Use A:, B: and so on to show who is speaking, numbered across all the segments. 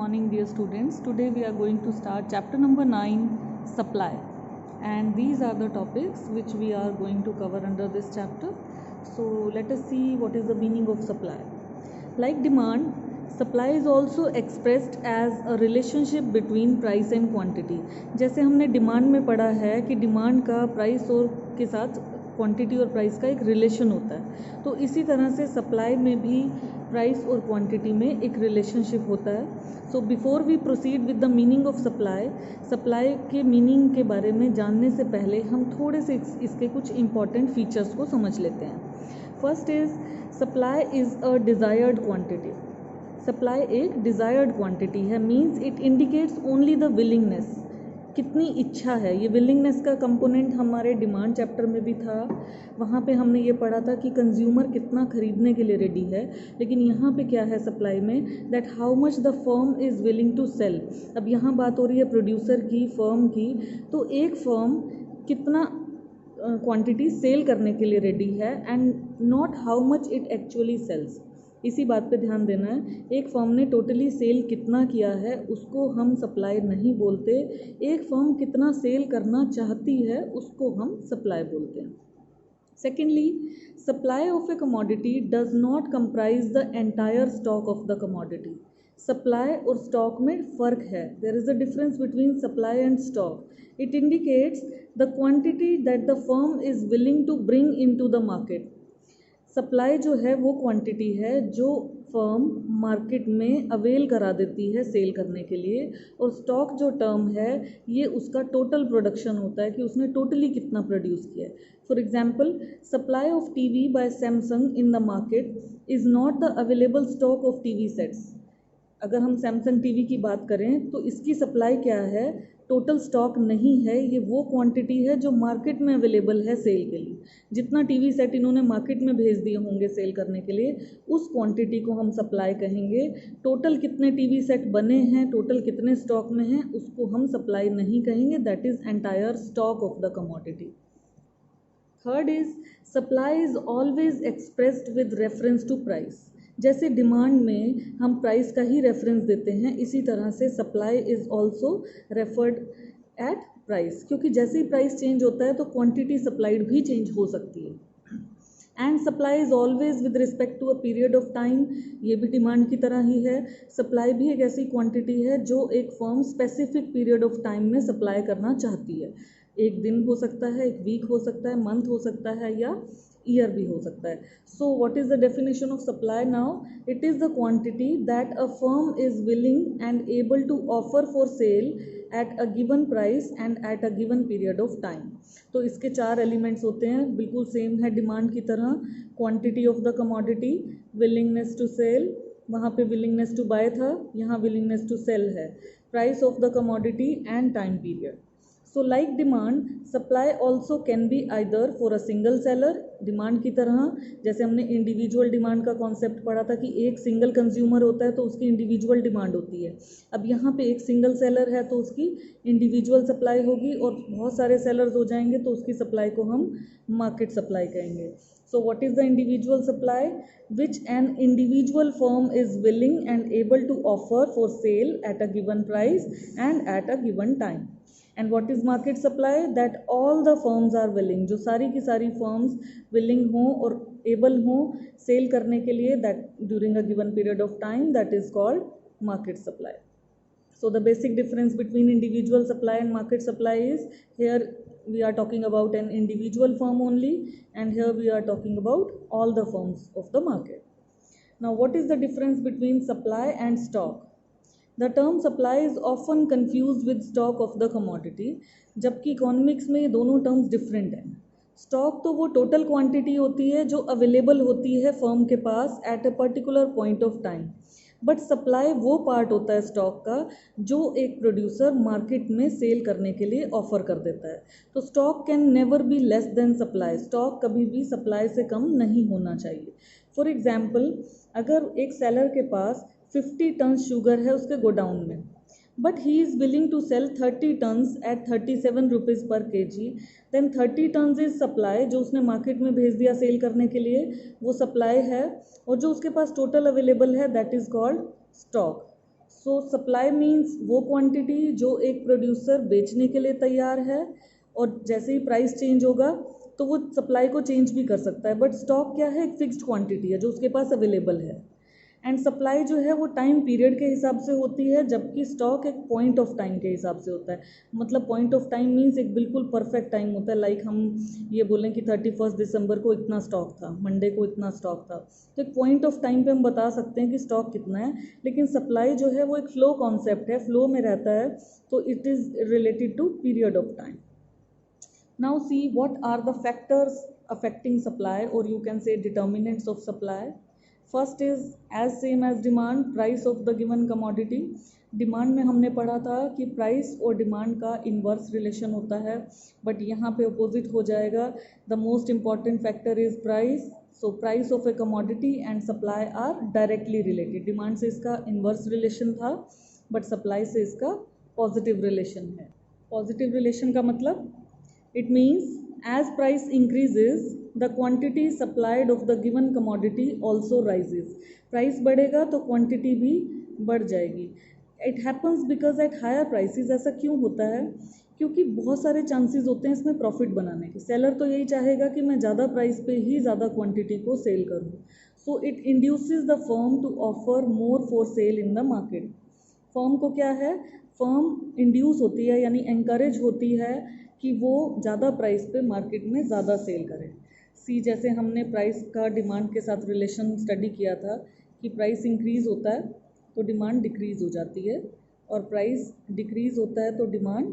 A: morning, dear students. Today we are going to start chapter number 9, supply. And these are the topics which we are going to cover under this chapter. So let us see what is the meaning of supply. Like demand, supply is also expressed as a relationship between price and quantity. जैसे हमने demand में पढ़ा है कि demand का price और के साथ क्वांटिटी और प्राइस का एक रिलेशन होता है, तो इसी तरह से सप्लाई में भी प्राइस और क्वांटिटी में एक रिलेशनशिप होता है. So before we proceed with the meaning of supply, supply के मीनिंग के बारे में जानने से पहले हम थोड़े से इसके कुछ इंपॉर्टेंट फीचर्स को समझ लेते हैं. First is supply is a desired quantity. Supply एक डिज़ायर्ड क्वांटिटी है, means it indicates only the willingness, कितनी इच्छा है. ये विलिंगनेस का कंपोनेंट हमारे डिमांड चैप्टर में भी था. वहाँ पे हमने ये पढ़ा था कि कंज्यूमर कितना खरीदने के लिए रेडी है. लेकिन यहाँ पे क्या है सप्लाई में, that how much the firm is willing to sell. अब यहाँ बात हो रही है प्रोड्यूसर की, फर्म की. तो एक फर्म कितना क्वांटिटी सेल करने के लिए रेडी है and not how much it actually sells. इसी बात पे ध्यान देना है. एक फर्म ने टोटली सेल कितना किया है उसको हम सप्लाई नहीं बोलते. एक फर्म कितना सेल करना चाहती है उसको हम सप्लाई बोलते हैं. Secondly, supply of a commodity does not comprise the entire stock of the commodity. Supply और स्टॉक में फ़र्क है. There is a difference between supply and stock. It indicates the quantity that the firm is willing to bring into the market. Supply जो है वो quantity है जो firm market में अवेल करा देती है सेल करने के लिए, और स्टॉक जो टर्म है ये उसका टोटल प्रोडक्शन होता है कि उसने टोटली कितना प्रोड्यूस किया है. For example, supply of TV by Samsung in the market is not the available stock of TV sets. अगर हम सैमसंग टीवी की बात करें तो इसकी सप्लाई क्या है, टोटल स्टॉक नहीं है. ये वो क्वांटिटी है जो मार्केट में अवेलेबल है सेल के लिए. जितना टीवी सेट इन्होंने मार्केट में भेज दिए होंगे सेल करने के लिए, उस क्वांटिटी को हम सप्लाई कहेंगे. टोटल कितने टीवी सेट बने हैं, टोटल कितने स्टॉक में हैं, उसको हम सप्लाई नहीं कहेंगे. That is entire stock of the commodity. Third is supply is always expressed with reference to price. जैसे डिमांड में हम प्राइस का ही रेफरेंस देते हैं, इसी तरह से supply is also referred at price, क्योंकि जैसे ही प्राइस चेंज होता है तो क्वांटिटी सप्लाइड भी चेंज हो सकती है. And supply is always with respect to a period of time. ये भी डिमांड की तरह ही है. सप्लाई भी एक ऐसी क्वांटिटी है जो एक firm specific period of time में सप्लाई करना चाहती है. एक दिन हो सकता है, एक वीक हो सकता है, मंथ हो सकता है, या ईयर भी हो सकता है. So what is the definition of supply now? It is the quantity that a firm is willing and able to offer for sale at a given price and at a given period of time. तो इसके 4 elements होते हैं, बिल्कुल same है demand की तरह. Quantity of the commodity, willingness to sell, वहाँ पे विलिंगनेस टू बाय था, यहाँ विलिंगनेस टू सेल है. Price of the commodity and time period. So like demand, supply also can be either for a single seller. Demand की तरह जैसे हमने individual demand का कॉन्सेप्ट पढ़ा था कि एक सिंगल कंज्यूमर होता है तो उसकी इंडिविजुअल डिमांड होती है. अब यहाँ पे एक सिंगल सेलर है तो उसकी इंडिविजुअल सप्लाई होगी, और बहुत सारे सेलर्स हो जाएंगे तो उसकी सप्लाई को हम मार्केट सप्लाई कहेंगे. So what is the individual supply? Which an individual firm is willing and able to offer for sale at a given price and at a given time. And what is market supply? That all the firms are willing, जो सारी की सारी firms willing हों और able हों cell करने के लिए, that during a given period of time, that is called market supply. So the basic difference between individual supply and market supply is, here we are talking about an individual firm only, and here we are talking about all the firms of the market. Now what is the difference between supply and stock? The term supply is often confused with stock of the commodity, जबकि economics में ये दोनों terms different हैं. Stock तो वो total quantity होती है जो अवेलेबल होती है फर्म के पास at a particular point of time. But supply वो पार्ट होता है स्टॉक का जो एक प्रोड्यूसर मार्केट में सेल करने के लिए ऑफर कर देता है. तो stock can never be less than supply. Stock कभी भी सप्लाई से कम नहीं होना चाहिए. फॉर एग्जाम्पल, अगर एक सेलर के पास 50 टन शुगर है उसके गोडाउन में, but he is willing to sell 30 tonnes at 37 rupees पर kg, then 30 tonnes is supply, जो उसने मार्केट में भेज दिया सेल करने के लिए, वो सप्लाई है. और जो उसके पास टोटल अवेलेबल है that is called stock. So supply means वो क्वांटिटी जो एक प्रोड्यूसर बेचने के लिए तैयार है, और जैसे ही प्राइस चेंज होगा तो वो सप्लाई को चेंज भी कर सकता है। बट स्टॉक क्या है, एक फिक्स्ड क्वांटिटी है जो उसके पास अवेलेबल है। एंड सप्लाई जो है वो टाइम पीरियड के हिसाब से होती है, जबकि स्टॉक एक पॉइंट ऑफ टाइम के हिसाब से होता है। मतलब पॉइंट ऑफ टाइम मीन्स एक बिल्कुल परफेक्ट टाइम होता है। लाइक हम ये बोलें कि 31 दिसंबर को इतना स्टॉक था, मंडे को इतना स्टॉक था, तो एक पॉइंट ऑफ टाइम पे हम बता सकते हैं कि स्टॉक कितना है। लेकिन सप्लाई जो है वो एक फ्लो कॉन्सेप्ट है, फ्लो में रहता है, तो it is related to period of time. Now see what are the factors affecting supply, or you can say determinants of supply. First is as same as demand, price of the given commodity. Demand में हमने पढ़ा था कि price और demand का inverse relation होता है, but यहाँ पे अपोजिट हो जाएगा। The most important factor is price. So price of a commodity and supply are directly related. Demand से इसका इन्वर्स रिलेशन था, बट सप्लाई से इसका पॉजिटिव रिलेशन है। पॉजिटिव रिलेशन का मतलब it means as price increases the quantity supplied of the given commodity also rises. Price बढ़ेगा तो क्वांटिटी भी बढ़ जाएगी। It happens because at higher prices, ऐसा क्यों होता है? क्योंकि बहुत सारे चांसेस होते हैं इसमें प्रॉफिट बनाने के। सेलर तो यही चाहेगा कि मैं ज़्यादा प्राइस पे ही ज़्यादा क्वांटिटी को सेल करूँ। So it induces the firm to offer more for sale in the market. Firm को क्या है, फर्म इंड्यूस होती है यानी एनकरेज होती है कि वो ज़्यादा प्राइस पे मार्केट में ज़्यादा सेल करें। सी जैसे हमने प्राइस का डिमांड के साथ रिलेशन स्टडी किया था कि प्राइस इंक्रीज़ होता है तो डिमांड डिक्रीज़ हो जाती है, और प्राइस डिक्रीज़ होता है तो डिमांड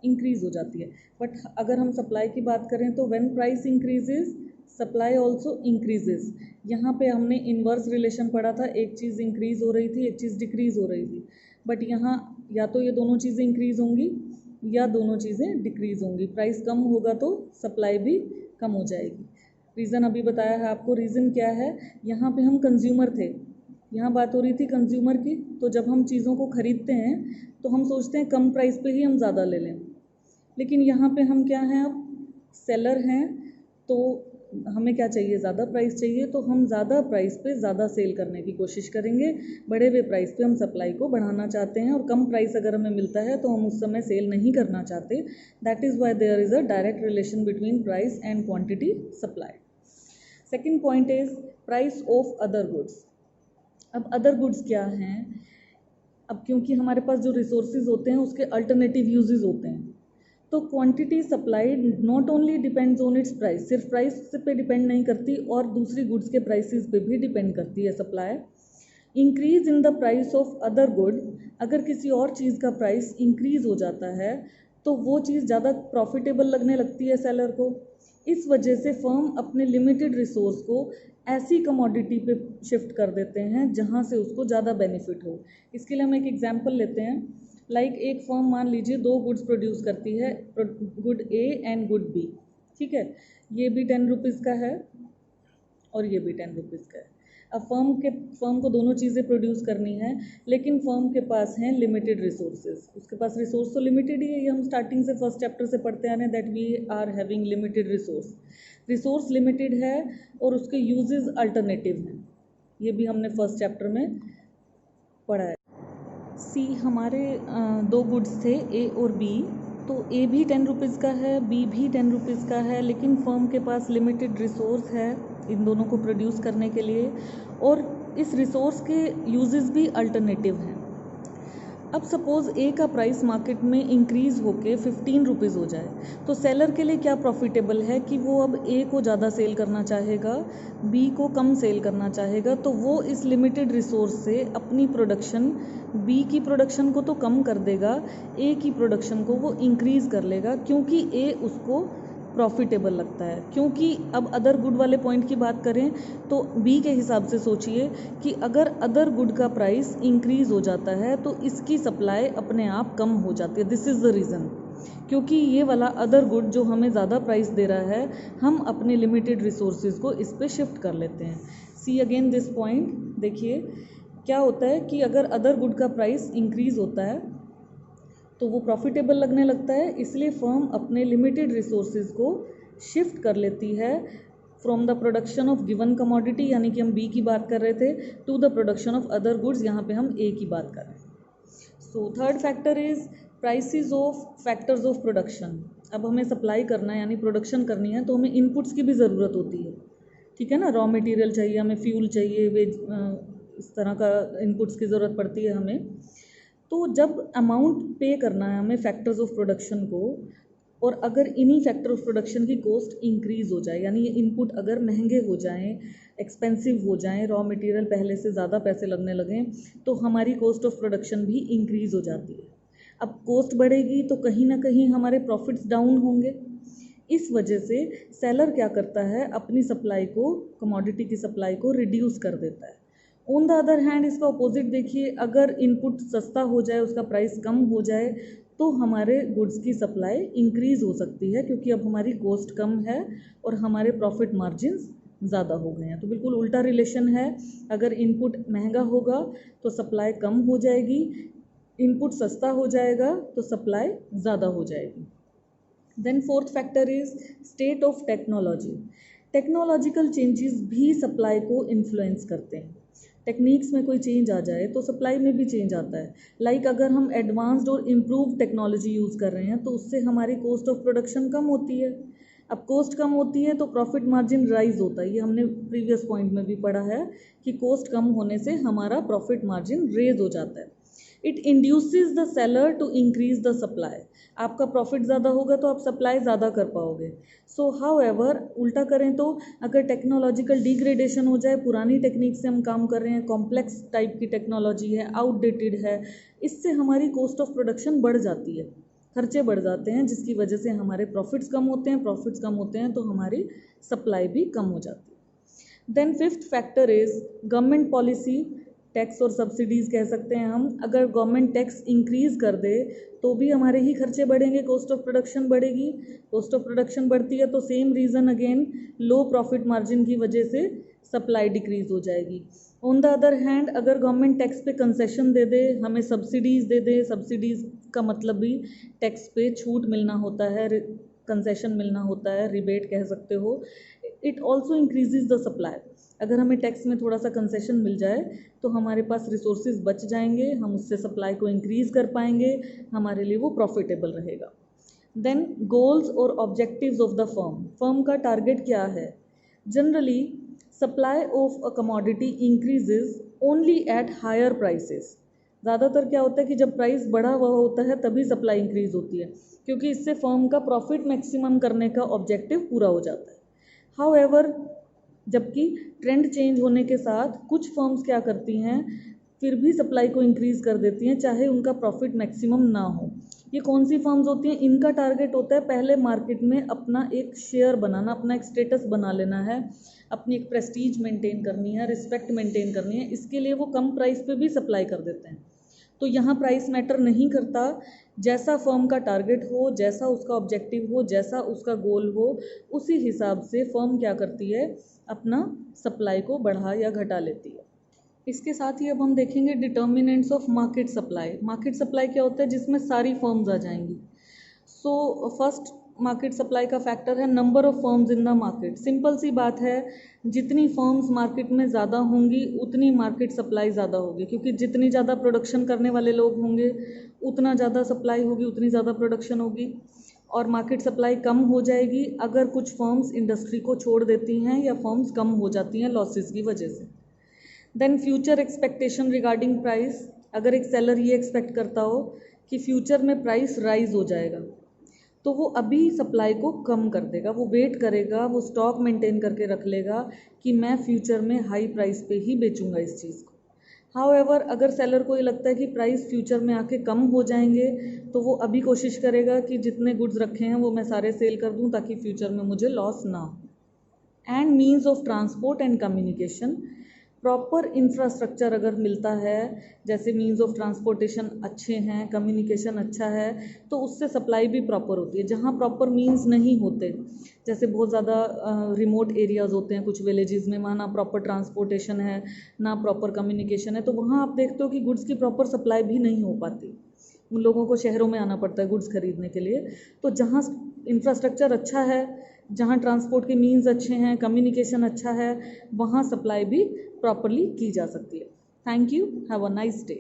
A: इंक्रीज़ हो जाती है। बट अगर हम सप्लाई की बात करें तो when price increases supply also increases. यहाँ पे हमने इन्वर्स रिलेशन पढ़ा था, एक चीज़ इंक्रीज़ हो रही थी, एक चीज़ डिक्रीज़ हो रही थी। बट यहाँ या तो ये दोनों चीज़ें इंक्रीज़ होंगी या दोनों चीज़ें डिक्रीज़ होंगी। प्राइस कम होगा तो सप्लाई भी कम हो जाएगी। रीज़न अभी बताया है आपको। रीज़न क्या है, यहाँ पे हम कंज्यूमर थे, यहाँ बात हो रही थी कंज्यूमर की। तो जब हम चीज़ों को ख़रीदते हैं तो हम सोचते हैं कम प्राइस पे ही हम ज़्यादा ले लें, लेकिन यहाँ पे हम क्या हैं, अब सेलर हैं, तो हमें क्या चाहिए, ज़्यादा प्राइस चाहिए, तो हम ज़्यादा प्राइस पे ज़्यादा सेल करने की कोशिश करेंगे। बढ़े हुए प्राइस पे हम सप्लाई को बढ़ाना चाहते हैं, और कम प्राइस अगर हमें मिलता है तो हम उस समय सेल नहीं करना चाहते। That is why there is a direct relation between price and quantity supply. Second point is price of other goods. अब अदर गुड्स क्या हैं? अब क्योंकि हमारे पास जो रिसोर्सेज होते हैं उसके अल्टरनेटिव यूजेस होते हैं, तो quantity supplied not only depends on it's price. सिर्फ प्राइस पे डिपेंड नहीं करती, और दूसरी गुड्स के प्राइसेस पे भी डिपेंड करती है supply. Increase in the price of other good, अगर किसी और चीज़ का प्राइस इंक्रीज हो जाता है तो वो चीज़ ज़्यादा प्रॉफिटेबल लगने लगती है सेलर को। इस वजह से फर्म अपने लिमिटेड रिसोर्स को ऐसी कमोडिटी पे शिफ्ट कर देते हैं जहाँ से उसको ज़्यादा बेनिफिट हो। इसके लिए हम एक एग्जांपल लेते हैं। लाइक एक फर्म मान लीजिए 2 गुड्स प्रोड्यूस करती है, good A and good B, ठीक है। ये भी 10 रुपीज़ का है और ये भी 10 रुपीज़ का है। अब फर्म को दोनों चीज़ें प्रोड्यूस करनी है, लेकिन फर्म के पास हैं लिमिटेड रिसोर्सेज। उसके पास रिसोर्स तो लिमिटेड ही है, ये हम स्टार्टिंग से फर्स्ट चैप्टर से पढ़ते आ रहे हैं, that we are having limited resource. Resource limited है और उसके यूजेस अल्टरनेटिव हैं, ये भी हमने फर्स्ट चैप्टर में पढ़ा है। सी हमारे 2 गुड्स थे ए और बी, तो ए भी 10 रुपीज़ का है, बी भी 10 रुपीज़ का है, लेकिन फर्म के पास लिमिटेड रिसोर्स है इन दोनों को प्रोड्यूस करने के लिए, और इस रिसोर्स के यूजेस भी अल्टरनेटिव हैं। अब सपोज़ ए का प्राइस मार्केट में इंक्रीज़ होके 15 रुपीज़ हो जाए, तो सेलर के लिए क्या प्रॉफिटेबल है कि वो अब ए को ज़्यादा सेल करना चाहेगा, बी को कम सेल करना चाहेगा। तो वो इस लिमिटेड रिसोर्स से अपनी प्रोडक्शन, बी की प्रोडक्शन को तो कम कर देगा, ए की प्रोडक्शन को वो इंक्रीज़ कर लेगा, क्योंकि ए उसको प्रॉफिटेबल लगता है। क्योंकि अब अदर गुड वाले पॉइंट की बात करें तो बी के हिसाब से सोचिए कि अगर अदर गुड का प्राइस इंक्रीज़ हो जाता है तो इसकी सप्लाई अपने आप कम हो जाती है। दिस इज़ द रीज़न, क्योंकि ये वाला अदर गुड जो हमें ज़्यादा प्राइस दे रहा है, हम अपने लिमिटेड रिसोर्सेज को इस पे शिफ्ट कर लेते हैं। सी अगेन दिस पॉइंट, देखिए क्या होता है कि अगर अदर गुड का प्राइस इंक्रीज़ होता है तो वो प्रॉफिटेबल लगने लगता है, इसलिए फर्म अपने लिमिटेड रिसोर्सेज को शिफ्ट कर लेती है from the production of given commodity, यानी कि हम बी की बात कर रहे थे, to the production of other goods, यहाँ पे हम ए की बात कर रहे हैं। So third factor is prices of factors of production. अब हमें सप्लाई करना है यानी प्रोडक्शन करनी है तो हमें इनपुट्स की भी ज़रूरत होती है, ठीक है ना। रॉ मटेरियल चाहिए, हमें फ्यूल चाहिए, वेज इस तरह का इनपुट्स की ज़रूरत पड़ती है हमें। तो जब अमाउंट पे करना है हमें फैक्टर्स ऑफ प्रोडक्शन को, और अगर इन्हीं फैक्टर ऑफ प्रोडक्शन की कॉस्ट इंक्रीज़ हो जाए यानी ये इनपुट अगर महंगे हो जाएं, एक्सपेंसिव हो जाएं, रॉ मटेरियल पहले से ज़्यादा पैसे लगने लगें, तो हमारी कॉस्ट ऑफ प्रोडक्शन भी इंक्रीज़ हो जाती है। अब कॉस्ट बढ़ेगी तो कहीं ना कहीं हमारे प्रॉफिट्स डाउन होंगे। इस वजह से सेलर क्या करता है, अपनी सप्लाई को, कमोडिटी की सप्लाई को रिड्यूस कर देता है। ऑन द अदर हैंड इसका अपोजिट देखिए, अगर इनपुट सस्ता हो जाए, उसका प्राइस कम हो जाए, तो हमारे गुड्स की सप्लाई इंक्रीज़ हो सकती है, क्योंकि अब हमारी कॉस्ट कम है और हमारे प्रॉफिट मार्जिन्स ज़्यादा हो गए हैं। तो बिल्कुल उल्टा रिलेशन है, अगर इनपुट महंगा होगा तो सप्लाई कम हो जाएगी, इनपुट सस्ता हो जाएगा तो सप्लाई ज़्यादा हो जाएगी। Then fourth factor is state of technology. Technological changes भी सप्लाई को इन्फ्लुएंस करते हैं। टेक्निक्स में कोई चेंज आ जाए तो सप्लाई में भी चेंज आता है। लाइक अगर हम एडवांस्ड और इम्प्रूव टेक्नोलॉजी यूज़ कर रहे हैं तो उससे हमारी कॉस्ट ऑफ प्रोडक्शन कम होती है। अब कॉस्ट कम होती है तो प्रॉफिट मार्जिन राइज होता है। ये हमने प्रीवियस पॉइंट में भी पढ़ा है कि कॉस्ट कम होने से हमारा प्रॉफिट मार्जिन रेज हो जाता है। It induces the seller to increase the supply. आपका प्रॉफिट ज़्यादा होगा तो आप सप्लाई ज़्यादा कर पाओगे। सो हाउएवर उल्टा करें तो अगर टेक्नोलॉजिकल डिग्रेडेशन हो जाए, पुरानी टेक्निक से हम काम कर रहे हैं, कॉम्प्लेक्स टाइप की टेक्नोलॉजी है, आउटडेटेड है, इससे हमारी कॉस्ट ऑफ प्रोडक्शन बढ़ जाती है, खर्चे बढ़ जाते हैं, जिसकी वजह से हमारे प्रॉफिट्स कम होते हैं। प्रॉफिट्स कम होते हैं तो हमारी सप्लाई भी कम हो जाती है। Then fifth factor is government policy, tax और सब्सिडीज़ कह सकते हैं हम। अगर गवर्नमेंट टैक्स इंक्रीज़ कर दे तो भी हमारे ही खर्चे बढ़ेंगे, कॉस्ट ऑफ प्रोडक्शन बढ़ेगी। कॉस्ट ऑफ प्रोडक्शन बढ़ती है तो सेम रीज़न अगेन, लो प्रॉफिट मार्जिन की वजह से सप्लाई डिक्रीज़ हो जाएगी। ऑन द अदर हैंड अगर गवर्नमेंट टैक्स पे कंसेशन दे दे, हमें सब्सिडीज़ दे दे, सब्सिडीज़ का मतलब भी टैक्स पे छूट मिलना होता है, कंसेशन मिलना होता है, रिबेट कह सकते हो। It also increases the supply. अगर हमें टैक्स में थोड़ा सा कंसेशन मिल जाए तो हमारे पास रिसोर्सेज बच जाएंगे, हम उससे सप्लाई को इंक्रीज़ कर पाएंगे, हमारे लिए वो प्रॉफिटेबल रहेगा। देन गोल्स और objectives of the firm. Firm का टारगेट क्या है? Generally supply of a commodity increases only at higher prices. ज़्यादातर क्या होता है कि जब प्राइस बढ़ा हुआ होता है तभी सप्लाई इंक्रीज़ होती है, क्योंकि इससे फर्म का प्रॉफिट मैक्सिमम करने का ऑब्जेक्टिव पूरा हो जाता है। हाउएवर जबकि ट्रेंड चेंज होने के साथ कुछ फर्म्स क्या करती हैं, फिर भी सप्लाई को इंक्रीज़ कर देती हैं चाहे उनका प्रॉफिट मैक्सिमम ना हो। ये कौन सी फर्म्स होती हैं? इनका टारगेट होता है पहले मार्केट में अपना एक शेयर बनाना, अपना एक स्टेटस बना लेना है, अपनी एक प्रेस्टीज मेंटेन करनी है, रिस्पेक्ट मेंटेन करनी है। इसके लिए वो कम प्राइस पे भी सप्लाई कर देते हैं। तो यहाँ प्राइस मैटर नहीं करता, जैसा फर्म का टारगेट हो, जैसा उसका ऑब्जेक्टिव हो, जैसा उसका गोल हो, उसी हिसाब से फर्म क्या करती है, अपना सप्लाई को बढ़ा या घटा लेती है। इसके साथ ही अब हम देखेंगे determinants of market supply. Market supply क्या होता है? जिसमें सारी फर्म्स आ जाएंगी। सो फर्स्ट मार्केट सप्लाई का फैक्टर है number of firms in the market. Simple सी बात है, जितनी फर्म्स मार्केट में ज़्यादा होंगी उतनी मार्केट सप्लाई ज़्यादा होगी, क्योंकि जितनी ज़्यादा प्रोडक्शन करने वाले लोग होंगे उतना ज़्यादा सप्लाई होगी, उतनी ज़्यादा प्रोडक्शन होगी। और मार्केट सप्लाई कम हो जाएगी अगर कुछ फर्म्स इंडस्ट्री को छोड़ देती हैं या फर्म्स कम हो जाती हैं लॉसेस की वजह से। Then future expectation regarding price. अगर एक सेलर ये एक्सपेक्ट करता हो कि फ्यूचर में प्राइस राइज हो जाएगा तो वो अभी सप्लाई को कम कर देगा, वो वेट करेगा, वो स्टॉक मेंटेन करके रख लेगा कि मैं फ्यूचर में हाई प्राइस पे ही बेचूंगा इस चीज़ को। हाउएवर अगर सेलर को ये लगता है कि प्राइस फ्यूचर में आके कम हो जाएंगे तो वो अभी कोशिश करेगा कि जितने गुड्स रखे हैं वो मैं सारे सेल कर दूं ताकि फ्यूचर में मुझे लॉस ना हो। And means of transport and communication. Proper infrastructure अगर मिलता है, जैसे मीन्स ऑफ ट्रांसपोर्टेशन अच्छे हैं, कम्युनिकेशन अच्छा है, तो उससे सप्लाई भी प्रॉपर होती है। जहाँ प्रॉपर मीन्स नहीं होते, जैसे बहुत ज़्यादा रिमोट एरियाज़ होते हैं कुछ विलेजेस में, वहाँ ना प्रॉपर ट्रांसपोर्टेशन है ना प्रॉपर कम्युनिकेशन है, तो वहाँ आप देखते हो कि गुड्स की प्रॉपर सप्लाई भी नहीं हो पाती। उन लोगों को शहरों में आना पड़ता है गुड्स खरीदने के लिए। तो जहाँ इंफ्रास्ट्रक्चर अच्छा है, जहाँ ट्रांसपोर्ट के मीन्स अच्छे हैं, कम्युनिकेशन अच्छा है, वहाँ सप्लाई भी प्रॉपरली की जा सकती है। Thank you, have a nice day.